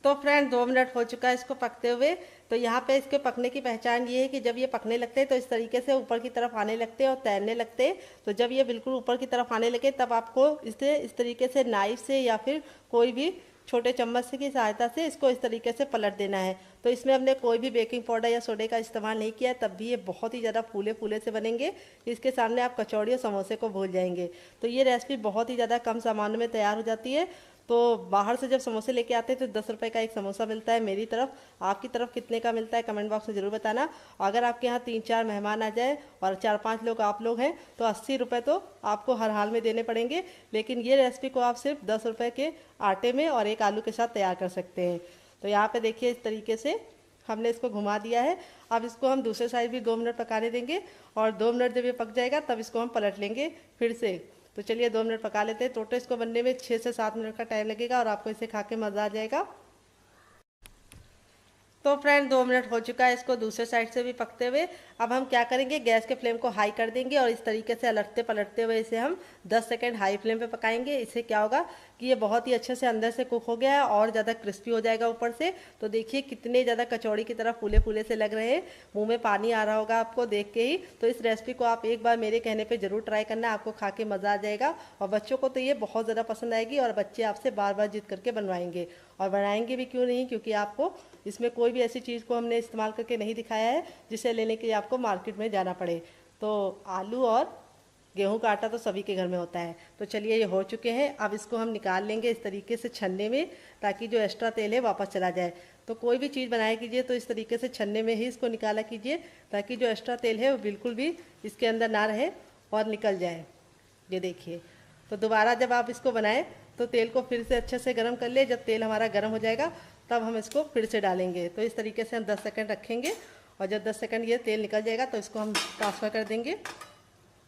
तो फ्रेंड 2 मिनट हो चुका है इसको पकते हुए। तो यहाँ पे इसके पकने की पहचान ये है कि जब ये पकने लगते हैं तो इस तरीके से ऊपर की तरफ आने लगते हैं और तैरने लगते हैं। तो जब ये बिल्कुल ऊपर की तरफ आने लगे तब आपको इसे इस तरीके से नाइफ से या फिर कोई भी छोटे चम्मच की सहायता से इसको इस तरीके से पलट देना है। तो इसमें हमने कोई भी बेकिंग पाउडर या सोडे का इस्तेमाल नहीं किया, तब भी ये बहुत ही ज़्यादा फूले फूले से बनेंगे। इसके सामने आप कचौड़ी और समोसे को भूल जाएंगे। तो ये रेसिपी बहुत ही ज़्यादा कम सामानों में तैयार हो जाती है। तो बाहर से जब समोसे लेके आते हैं तो 10 रुपये का एक समोसा मिलता है मेरी तरफ। आपकी तरफ कितने का मिलता है कमेंट बॉक्स में ज़रूर बताना। अगर आपके यहाँ 3-4 मेहमान आ जाए और 4-5 लोग आप लोग हैं तो 80 रुपये तो आपको हर हाल में देने पड़ेंगे। लेकिन ये रेसिपी को आप सिर्फ 10 रुपये के आटे में और 1 आलू के साथ तैयार कर सकते हैं। तो यहाँ पे देखिए इस तरीके से हमने इसको घुमा दिया है। अब इसको हम दूसरे साइड भी 2 मिनट पकाने देंगे और 2 मिनट जब ये पक जाएगा तब इसको हम पलट लेंगे फिर से। तो चलिए 2 मिनट पका लेते हैं। टोटल इसको बनने में 6 से 7 मिनट का टाइम लगेगा और आपको इसे खा के मज़ा आ जाएगा। तो फ्रेंड 2 मिनट हो चुका है इसको दूसरे साइड से भी पकते हुए। अब हम क्या करेंगे, गैस के फ्लेम को हाई कर देंगे और इस तरीके से अलटते पलटते हुए इसे हम 10 सेकंड हाई फ्लेम पे पकाएंगे। इससे क्या होगा कि ये बहुत ही अच्छे से अंदर से कुक हो गया है और ज़्यादा क्रिस्पी हो जाएगा ऊपर से। तो देखिए कितने ज़्यादा कचौड़ी की तरह फूले फूले से लग रहे हैं, मुँह में पानी आ रहा होगा आपको देख के ही। तो इस रेसिपी को आप एक बार मेरे कहने पर ज़रूर ट्राई करना, आपको खा के मज़ा आ जाएगा और बच्चों को तो ये बहुत ज़्यादा पसंद आएगी और बच्चे आपसे बार बार जिद करके बनवाएंगे। और बनाएंगे भी क्यों नहीं, क्योंकि आपको इसमें कोई भी ऐसी चीज़ को हमने इस्तेमाल करके नहीं दिखाया है जिसे लेने के लिए आपको मार्केट में जाना पड़े। तो आलू और गेहूं का आटा तो सभी के घर में होता है। तो चलिए ये हो चुके हैं। अब इसको हम निकाल लेंगे इस तरीके से छन्ने में, ताकि जो एक्स्ट्रा तेल है वापस चला जाए। तो कोई भी चीज़ बनाया कीजिए तो इस तरीके से छन्ने में ही इसको निकाला कीजिए, ताकि जो एक्स्ट्रा तेल है वो बिल्कुल भी इसके अंदर ना रहे और निकल जाए। ये देखिए। तो दोबारा जब आप इसको बनाएं तो तेल को फिर से अच्छे से गर्म कर ले। जब तेल हमारा गर्म हो जाएगा तब हम इसको फिर से डालेंगे। तो इस तरीके से हम 10 सेकंड रखेंगे और जब 10 सेकंड ये तेल निकल जाएगा तो इसको हम ट्रांसफ़र कर देंगे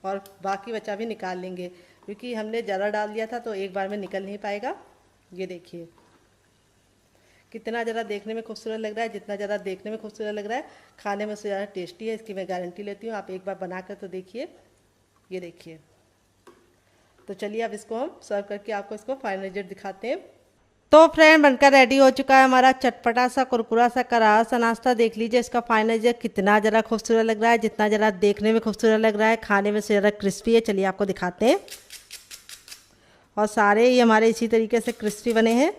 और बाकी बचा भी निकाल लेंगे, क्योंकि हमने ज़्यादा डाल दिया था तो एक बार में निकल नहीं पाएगा। ये देखिए कितना ज़्यादा देखने में खूबसूरत लग रहा है। जितना ज़्यादा देखने में खूबसूरत लग रहा है खाने में उससे ज़्यादा टेस्टी है, इसकी मैं गारंटी लेती हूँ। आप एक बार बना कर तो देखिए। ये देखिए। तो चलिए अब इसको हम सर्व करके आपको इसको फाइनल रिजल्ट दिखाते हैं। तो फ्रेंड बनकर रेडी हो चुका है हमारा चटपटा सा कुरकुरा सा करारा सा नाश्ता। देख लीजिए इसका फाइनल रिजल्ट कितना ज़रा खूबसूरत लग रहा है। जितना ज़रा देखने में खूबसूरत लग रहा है खाने में से ज़रा क्रिस्पी है। चलिए आपको दिखाते हैं। और सारे ही हमारे इसी तरीके से क्रिस्पी बने हैं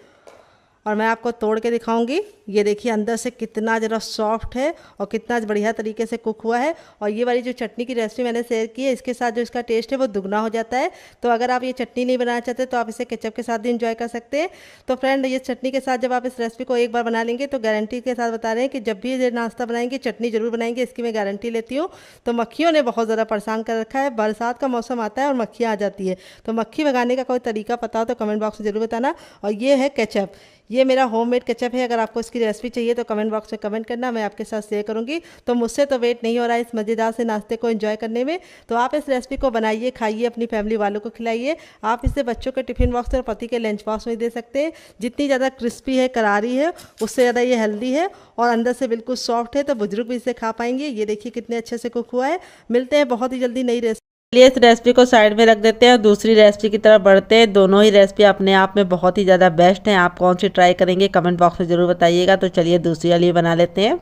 और मैं आपको तोड़ के दिखाऊंगी। ये देखिए अंदर से कितना ज़रा सॉफ्ट है और कितना बढ़िया तरीके से कुक हुआ है। और ये वाली जो चटनी की रेसिपी मैंने शेयर की है, इसके साथ जो इसका टेस्ट है वो दुगना हो जाता है। तो अगर आप ये चटनी नहीं बनाना चाहते तो आप इसे केचप के साथ भी इंजॉय कर सकते हैं। तो फ्रेंड ये चटनी के साथ जब आप इस रेसिपी को एक बार बना लेंगे तो गारंटी के साथ बता रहे हैं कि जब भी ये नाश्ता बनाएंगे चटनी जरूर बनाएंगे, इसकी मैं गारंटी लेती हूँ। तो मक्खियों ने बहुत ज़्यादा परेशान कर रखा है। बरसात का मौसम आता है और मक्खियाँ आ जाती है। तो मक्खी भगाने का कोई तरीका पता हो तो कमेंट बॉक्स में जरूर बताना। और ये है केचप। ये मेरा होममेड केचप है। अगर आपको इसकी रेसिपी चाहिए तो कमेंट बॉक्स में कमेंट करना, मैं आपके साथ शेयर करूँगी। तो मुझसे तो वेट नहीं हो रहा है इस मज़ेदार से नाश्ते को एंजॉय करने में। तो आप इस रेसिपी को बनाइए, खाइए, अपनी फैमिली वालों को खिलाइए। आप इसे बच्चों के टिफ़िन बॉक्स और पति के लंच बॉक्स में दे सकते हैं। जितनी ज़्यादा क्रिस्पी है, करारी है, उससे ज़्यादा ये हेल्दी है और अंदर से बिल्कुल सॉफ्ट है, तो बुजुर्ग भी इसे खा पाएंगे। ये देखिए कितने अच्छे से कुक हुआ है। मिलते हैं बहुत ही जल्दी नई रेसिपी। चलिए इस रेसिपी को साइड में रख देते हैं और दूसरी रेसिपी की तरफ बढ़ते हैं। दोनों ही रेसिपी अपने आप में बहुत ही ज़्यादा बेस्ट हैं। आप कौन सी ट्राई करेंगे कमेंट बॉक्स में ज़रूर बताइएगा। तो चलिए दूसरी वाली बना लेते हैं।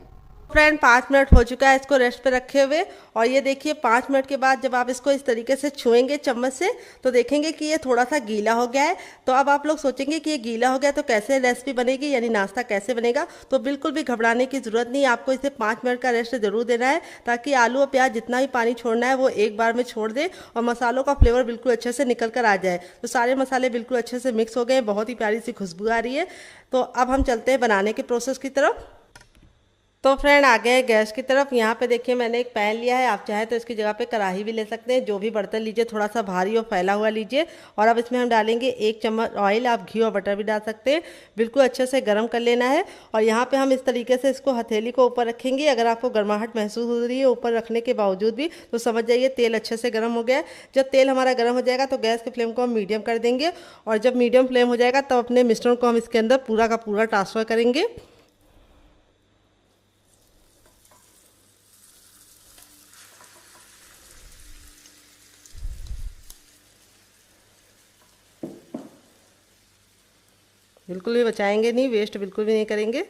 फ्रेंड 5 मिनट हो चुका है इसको रेस्ट पे रखे हुए, और ये देखिए 5 मिनट के बाद जब आप इसको इस तरीके से छुएंगे चम्मच से तो देखेंगे कि ये थोड़ा सा गीला हो गया है। तो अब आप लोग सोचेंगे कि ये गीला हो गया तो कैसे रेसिपी बनेगी, यानी नाश्ता कैसे बनेगा। तो बिल्कुल भी घबराने की ज़रूरत नहीं, आपको इसे 5 मिनट का रेस्ट ज़रूर देना है, ताकि आलू और प्याज जितना भी पानी छोड़ना है वो एक बार में छोड़ दे और मसालों का फ्लेवर बिल्कुल अच्छे से निकल कर आ जाए। तो सारे मसाले बिल्कुल अच्छे से मिक्स हो गए, बहुत ही प्यारी सी खुशबू आ रही है। तो अब हम चलते हैं बनाने के प्रोसेस की तरफ। तो फ्रेंड आ गए गैस की तरफ। यहाँ पे देखिए मैंने एक पैन लिया है, आप चाहे तो इसकी जगह पे कढ़ाई भी ले सकते हैं। जो भी बर्तन लीजिए थोड़ा सा भारी और फैला हुआ लीजिए। और अब इसमें हम डालेंगे 1 चम्मच ऑयल, आप घी और बटर भी डाल सकते हैं। बिल्कुल अच्छे से गर्म कर लेना है। और यहाँ पे हम इस तरीके से इसको हथेली को ऊपर रखेंगे। अगर आपको गर्माहट महसूस हो रही है ऊपर रखने के बावजूद भी, तो समझ जाइए तेल अच्छे से गर्म हो गया है। जब तेल हमारा गर्म हो जाएगा तो गैस की फ्लेम को हम मीडियम कर देंगे, और जब मीडियम फ्लेम हो जाएगा तब अपने मिश्रण को हम इसके अंदर पूरा का पूरा ट्रांसफ़र करेंगे। बिल्कुल भी बचाएंगे नहीं, वेस्ट बिल्कुल भी नहीं करेंगे।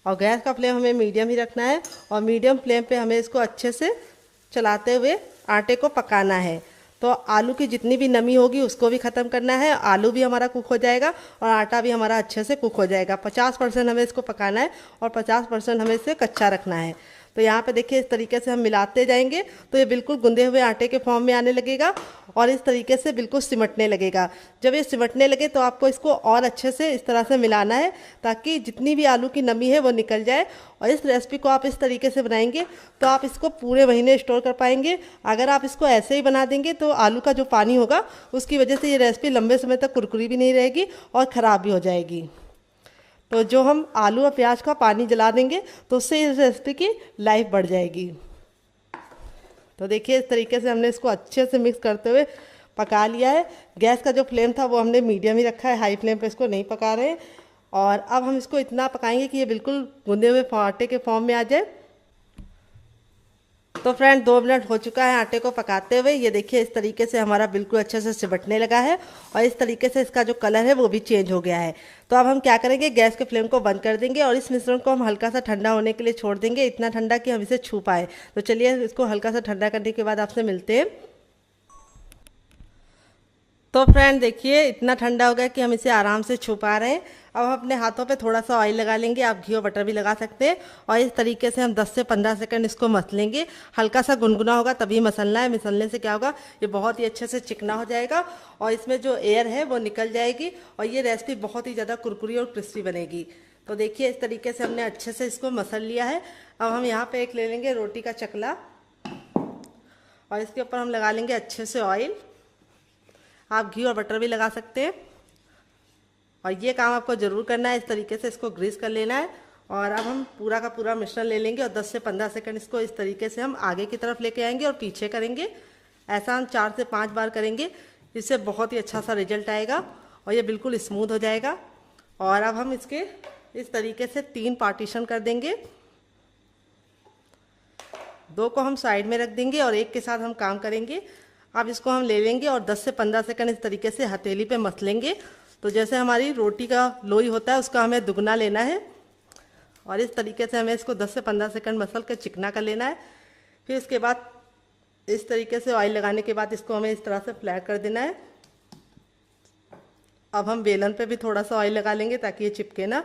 और गैस का फ्लेम हमें मीडियम ही रखना है, और मीडियम फ्लेम पे हमें इसको अच्छे से चलाते हुए आटे को पकाना है। तो आलू की जितनी भी नमी होगी उसको भी ख़त्म करना है, आलू भी हमारा कुक हो जाएगा और आटा भी हमारा अच्छे से कुक हो जाएगा। 50% हमें इसको पकाना है और 50% हमें इसे कच्चा रखना है। तो यहाँ पे देखिए इस तरीके से हम मिलाते जाएंगे तो ये बिल्कुल गूंदे हुए आटे के फॉर्म में आने लगेगा और इस तरीके से बिल्कुल सिमटने लगेगा। जब ये सिमटने लगे तो आपको इसको और अच्छे से इस तरह से मिलाना है, ताकि जितनी भी आलू की नमी है वो निकल जाए। और इस रेसिपी को आप इस तरीके से बनाएंगे तो आप इसको पूरे महीने स्टोर कर पाएंगे। अगर आप इसको ऐसे ही बना देंगे तो आलू का जो पानी होगा उसकी वजह से ये रेसिपी लंबे समय तक कुरकुरी भी नहीं रहेगी और ख़राब भी हो जाएगी। तो जो हम आलू और प्याज का पानी जला देंगे तो उससे इस रेसिपी की लाइफ बढ़ जाएगी। तो देखिए इस तरीके से हमने इसको अच्छे से मिक्स करते हुए पका लिया है। गैस का जो फ्लेम था वो हमने मीडियम ही रखा है, हाई फ्लेम पे इसको नहीं पका रहे हैं। और अब हम इसको इतना पकाएंगे कि ये बिल्कुल गूंदे हुए आटे के फॉर्म में आ जाए। तो फ्रेंड 2 मिनट हो चुका है आटे को पकाते हुए। ये देखिए इस तरीके से हमारा बिल्कुल अच्छे से सिमटने लगा है और इस तरीके से इसका जो कलर है वो भी चेंज हो गया है। तो अब हम क्या करेंगे, गैस के फ्लेम को बंद कर देंगे और इस मिश्रण को हम हल्का सा ठंडा होने के लिए छोड़ देंगे, इतना ठंडा कि हम इसे छू पाए। तो चलिए इसको हल्का सा ठंडा करने के बाद आपसे मिलते हैं। तो फ्रेंड देखिए इतना ठंडा हो गया कि हम इसे आराम से छू पा रहे हैं। अब हम अपने हाथों पे थोड़ा सा ऑयल लगा लेंगे, आप घी और बटर भी लगा सकते हैं। और इस तरीके से हम 10 से 15 सेकंड इसको मसलेंगे। हल्का सा गुनगुना होगा तभी मसलना है, मसलने से क्या होगा ये बहुत ही अच्छे से चिकना हो जाएगा और इसमें जो एयर है वो निकल जाएगी और ये रेसिपी बहुत ही ज़्यादा कुरकुरी और क्रिस्पी बनेगी। तो देखिए इस तरीके से हमने अच्छे से इसको मसल लिया है। अब हम यहाँ पर एक ले लेंगे रोटी का चकला और इसके ऊपर हम लगा लेंगे अच्छे से ऑयल। आप घी और बटर भी लगा सकते हैं और ये काम आपको ज़रूर करना है। इस तरीके से इसको ग्रीस कर लेना है। और अब हम पूरा का पूरा मिश्रण ले लेंगे और 10 से 15 सेकंड इसको इस तरीके से हम आगे की तरफ लेके आएंगे और पीछे करेंगे। ऐसा हम 4 से 5 बार करेंगे, इससे बहुत ही अच्छा सा रिजल्ट आएगा और ये बिल्कुल स्मूथ हो जाएगा। और अब हम इसके इस तरीके से 3 पार्टीशन कर देंगे। 2 को हम साइड में रख देंगे और एक के साथ हम काम करेंगे। अब इसको हम ले लेंगे और 10 से 15 सेकंड इस तरीके से हथेली पे मसलेंगे। तो जैसे हमारी रोटी का लोई होता है उसका हमें दुगना लेना है और इस तरीके से हमें इसको 10 से 15 सेकंड मसल कर चिकना कर लेना है। फिर इसके बाद इस तरीके से ऑयल लगाने के बाद इसको हमें इस तरह से फ्लैट कर देना है। अब हम बेलन पे भी थोड़ा सा ऑयल लगा लेंगे ताकि ये चिपके ना।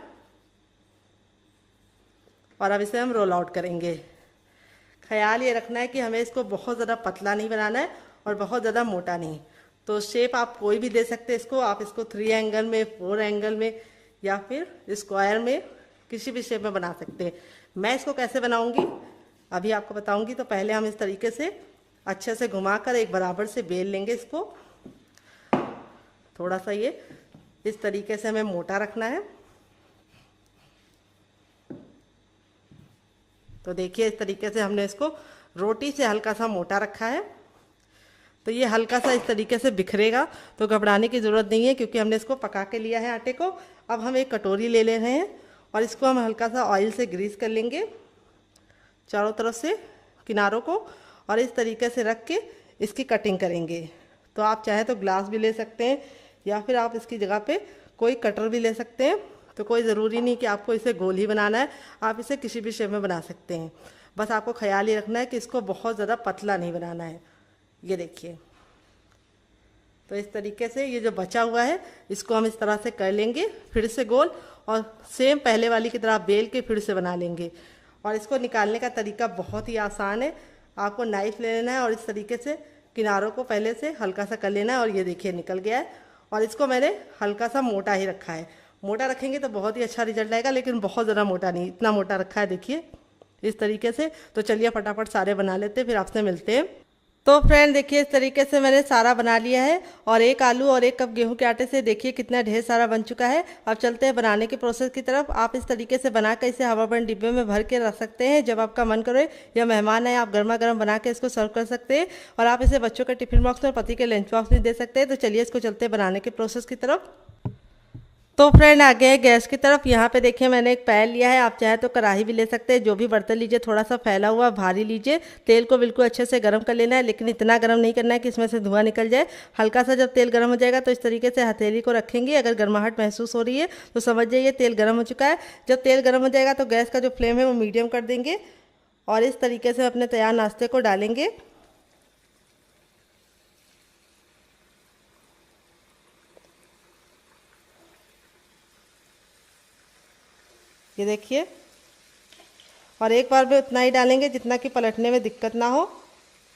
और अब इसे हम रोल आउट करेंगे। ख्याल ये रखना है कि हमें इसको बहुत ज़्यादा पतला नहीं बनाना है और बहुत ज़्यादा मोटा नहीं। तो शेप आप कोई भी दे सकते हैं इसको, आप इसको 3 एंगल में, 4 एंगल में या फिर स्क्वायर में, किसी भी शेप में बना सकते हैं। मैं इसको कैसे बनाऊंगी अभी आपको बताऊंगी। तो पहले हम इस तरीके से अच्छे से घुमाकर एक बराबर से बेल लेंगे इसको। थोड़ा सा ये इस तरीके से हमें मोटा रखना है तो देखिए इस तरीके से हमने इसको रोटी से हल्का सा मोटा रखा है। तो ये हल्का सा इस तरीके से बिखरेगा, तो घबराने की ज़रूरत नहीं है क्योंकि हमने इसको पका के लिया है आटे को। अब हम एक कटोरी ले रहे हैं और इसको हम हल्का सा ऑयल से ग्रीस कर लेंगे चारों तरफ से किनारों को, और इस तरीके से रख के इसकी कटिंग करेंगे। तो आप चाहे तो ग्लास भी ले सकते हैं या फिर आप इसकी जगह पे कोई कटर भी ले सकते हैं। तो कोई ज़रूरी नहीं कि आपको इसे गोल ही बनाना है, आप इसे किसी भी शेप में बना सकते हैं। बस आपको ख्याल ही रखना है कि इसको बहुत ज़्यादा पतला नहीं बनाना है। ये देखिए, तो इस तरीके से ये जो बचा हुआ है इसको हम इस तरह से कर लेंगे फिर से गोल, और सेम पहले वाली की तरह बेल के फिर से बना लेंगे। और इसको निकालने का तरीका बहुत ही आसान है। आपको नाइफ ले लेना है और इस तरीके से किनारों को पहले से हल्का सा कर लेना है, और ये देखिए निकल गया है। और इसको मैंने हल्का सा मोटा ही रखा है। मोटा रखेंगे तो बहुत ही अच्छा रिजल्ट आएगा, लेकिन बहुत ज़्यादा मोटा नहीं, इतना मोटा रखा है देखिए इस तरीके से। तो चलिए फटाफट सारे बना लेते हैं, फिर आपसे मिलते हैं। तो फ्रेंड देखिए इस तरीके से मैंने सारा बना लिया है, और 1 आलू और 1 कप गेहूं के आटे से देखिए कितना ढेर सारा बन चुका है। अब चलते हैं बनाने के प्रोसेस की तरफ। आप इस तरीके से बनाकर इसे हवाबंद डिब्बे में भर के रख सकते हैं। जब आपका मन करे या मेहमान आए, आप गर्मा गर्म बना के इसको सर्व कर सकते हैं, और आप इसे बच्चों के टिफिन बॉक्स में, पति के लंच बॉक्स में दे सकते हैं। तो चलिए इसको चलते हैं बनाने के प्रोसेस की तरफ। तो फ्रेंड आ गए गैस की तरफ। यहाँ पे देखिए मैंने एक पैन लिया है, आप चाहे तो कढ़ाई भी ले सकते हैं। जो भी बर्तन लीजिए थोड़ा सा फैला हुआ भारी लीजिए। तेल को बिल्कुल अच्छे से गर्म कर लेना है, लेकिन इतना गर्म नहीं करना है कि इसमें से धुआं निकल जाए। हल्का सा जब तेल गर्म हो जाएगा तो इस तरीके से हथेली को रखेंगे। अगर गर्माहट महसूस हो रही है तो समझ जाइए तेल गर्म हो चुका है। जब तेल गर्म हो जाएगा तो गैस का जो फ्लेम है वो मीडियम कर देंगे, और इस तरीके से अपने तैयार नाश्ते को डालेंगे। ये देखिए, और एक बार में उतना ही डालेंगे जितना कि पलटने में दिक्कत ना हो।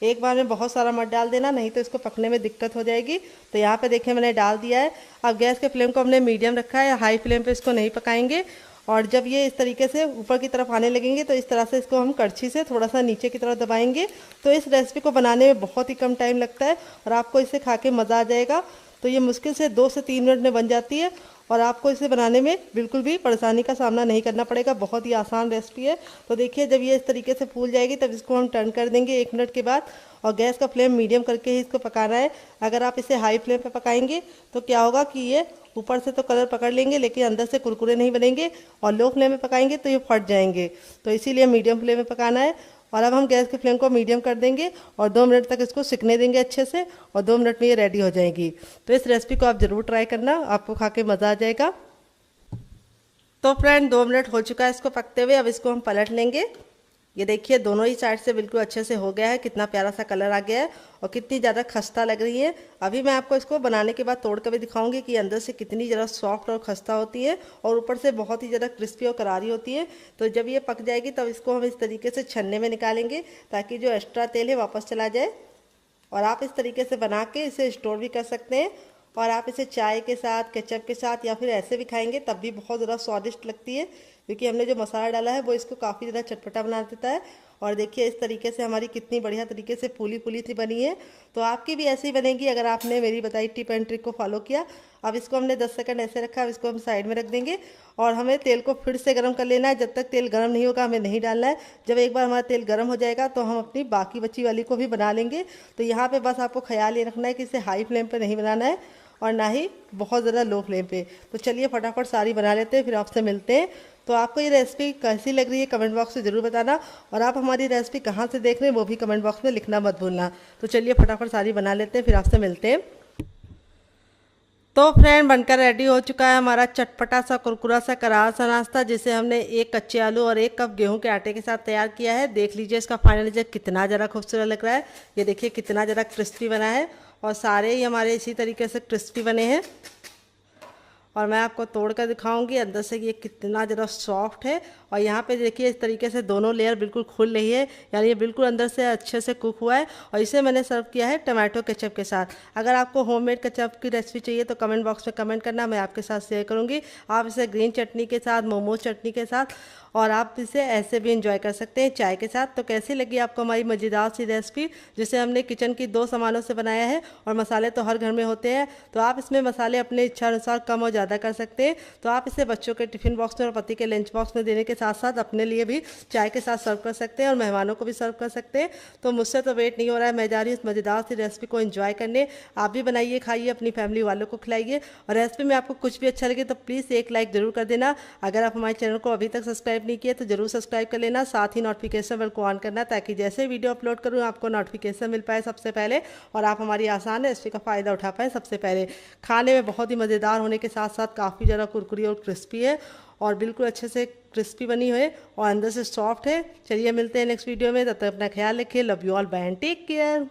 एक बार में बहुत सारा मत डाल देना, नहीं तो इसको पकने में दिक्कत हो जाएगी। तो यहाँ पे देखिए मैंने डाल दिया है। अब गैस के फ्लेम को हमने मीडियम रखा है, हाई फ्लेम पे इसको नहीं पकाएंगे। और जब ये इस तरीके से ऊपर की तरफ आने लगेंगे तो इस तरह से इसको हम कड़छी से थोड़ा सा नीचे की तरफ दबाएंगे। तो इस रेसिपी को बनाने में बहुत ही कम टाइम लगता है, और आपको इसे खा के मज़ा आ जाएगा। तो ये मुश्किल से 2 से 3 मिनट में बन जाती है, और आपको इसे बनाने में बिल्कुल भी परेशानी का सामना नहीं करना पड़ेगा। बहुत ही आसान रेसिपी है। तो देखिए जब ये इस तरीके से फूल जाएगी तब इसको हम टर्न कर देंगे 1 मिनट के बाद, और गैस का फ्लेम मीडियम करके ही इसको पकाना है। अगर आप इसे हाई फ्लेम पे पकाएंगे तो क्या होगा कि ये ऊपर से तो कलर पकड़ लेंगे लेकिन अंदर से कुरकुरे नहीं बनेंगे, और लो फ्लेम में पकाएंगे तो ये फट जाएंगे। तो इसीलिए मीडियम फ्लेम में पकाना है। और अब हम गैस के फ्लेम को मीडियम कर देंगे और 2 मिनट तक इसको सिकने देंगे अच्छे से, और 2 मिनट में ये रेडी हो जाएगी। तो इस रेसिपी को आप ज़रूर ट्राई करना, आपको खा के मज़ा आ जाएगा। तो फ्रेंड 2 मिनट हो चुका है इसको पकते हुए। अब इसको हम पलट लेंगे। ये देखिए दोनों ही साइड से बिल्कुल अच्छे से हो गया है, कितना प्यारा सा कलर आ गया है, और कितनी ज़्यादा खस्ता लग रही है। अभी मैं आपको इसको बनाने के बाद तोड़ कर भी दिखाऊंगी कि अंदर से कितनी ज़्यादा सॉफ्ट और खस्ता होती है, और ऊपर से बहुत ही ज़्यादा क्रिस्पी और करारी होती है। तो जब ये पक जाएगी तब इसको हम इस तरीके से छन्ने में निकालेंगे, ताकि जो एक्स्ट्रा तेल है वापस चला जाए। और आप इस तरीके से बना के इसे स्टोर भी कर सकते हैं, और आप इसे चाय के साथ, केचप के साथ, या फिर ऐसे भी खाएंगे तब भी बहुत ज़्यादा स्वादिष्ट लगती है, क्योंकि हमने जो मसाला डाला है वो इसको काफ़ी ज़्यादा चटपटा बना देता है। और देखिए इस तरीके से हमारी कितनी बढ़िया तरीके से फूली फूली सी बनी है। तो आपकी भी ऐसी ही बनेगी अगर आपने मेरी बताई टिप एंड ट्रिक को फॉलो किया। अब इसको हमने 10 सेकंड ऐसे रखा, अब इसको हम साइड में रख देंगे, और हमें तेल को फिर से गर्म कर लेना है। जब तक तेल गर्म नहीं होगा हमें नहीं डालना है। जब एक बार हमारा तेल गर्म हो जाएगा तो हम अपनी बाकी बची वाली को भी बना लेंगे। तो यहाँ पे बस आपको ख्याल ये रखना है कि इसे हाई फ्लेम पे नहीं बनाना है, और ना ही बहुत ज़्यादा लो फ्लेम पे। तो चलिए फटाफट सारी बना लेते हैं, फिर आपसे मिलते हैं। तो आपको ये रेसिपी कैसी लग रही है कमेंट बॉक्स में ज़रूर बताना, और आप हमारी रेसिपी कहाँ से देख रहे हैं वो भी कमेंट बॉक्स में लिखना मत भूलना। तो चलिए फटाफट सारी बना लेते हैं, फिर आपसे मिलते हैं। तो फ्रेंड बनकर रेडी हो चुका है हमारा चटपटा सा कुरकुरा सा करारा सा नाश्ता, जिसे हमने 1 कच्चे आलू और 1 कप गेहूं के आटे के साथ तैयार किया है। देख लीजिए इसका फाइनल रिजल्ट कितना ज़रा खूबसूरत लग रहा है। ये देखिए कितना ज़रा क्रिस्पी बना है, और सारे ही हमारे इसी तरीके से क्रिस्पी बने हैं। और मैं आपको तोड़ कर दिखाऊंगी अंदर से ये कितना ज़रा सॉफ्ट है। और यहाँ पे देखिए इस तरीके से दोनों लेयर बिल्कुल खुल रही है, यानी ये बिल्कुल अंदर से अच्छे से कुक हुआ है। और इसे मैंने सर्व किया है टमाटो केचप के साथ। अगर आपको होममेड केचप की रेसिपी चाहिए तो कमेंट बॉक्स में कमेंट करना, मैं आपके साथ शेयर करूँगी। आप इसे ग्रीन चटनी के साथ, मोमोज चटनी के साथ, और आप इसे ऐसे भी इंजॉय कर सकते हैं चाय के साथ। तो कैसी लगी आपको हमारी मज़ेदार सी रेसिपी, जिसे हमने किचन की 2 सामानों से बनाया है, और मसाले तो हर घर में होते हैं। तो आप इसमें मसाले अपने इच्छा अनुसार कम और ज़्यादा कर सकते हैं। तो आप इसे बच्चों के टिफ़िन बॉक्स में और पति के लंच बॉक्स में देने के साथ साथ अपने लिए भी चाय के साथ सर्व कर सकते हैं और मेहमानों को भी सर्व कर सकते हैं। तो मुझसे तो वेट नहीं हो रहा है, मैं जा रही हूँ इस मज़ेदार सी रेसिपी को एंजॉय करने। आप भी बनाइए, खाइए, अपनी फैमिली वालों को खिलाइए। और रेसिपी में आपको कुछ भी अच्छा लगे तो प्लीज़ एक लाइक ज़रूर कर देना। अगर आप हमारे चैनल को अभी तक सब्सक्राइब नहीं किए तो ज़रूर सब्सक्राइब कर लेना, साथ ही नोटिफिकेशन बेल को ऑन करना, ताकि जैसे वीडियो अपलोड करूँ आपको नोटिफिकेशन मिल पाए सबसे पहले और आप हमारी आसान रेसिपी का फ़ायदा उठा पाए सबसे पहले। खाने में बहुत ही मज़ेदार होने के साथ साथ काफ़ी ज़्यादा कुरकुरी और क्रिस्पी है और बिल्कुल अच्छे से क्रिस्पी बनी है और अंदर से सॉफ्ट है। चलिए मिलते हैं नेक्स्ट वीडियो में, तब तक अपना ख्याल रखिए। Love you all, bye and take care.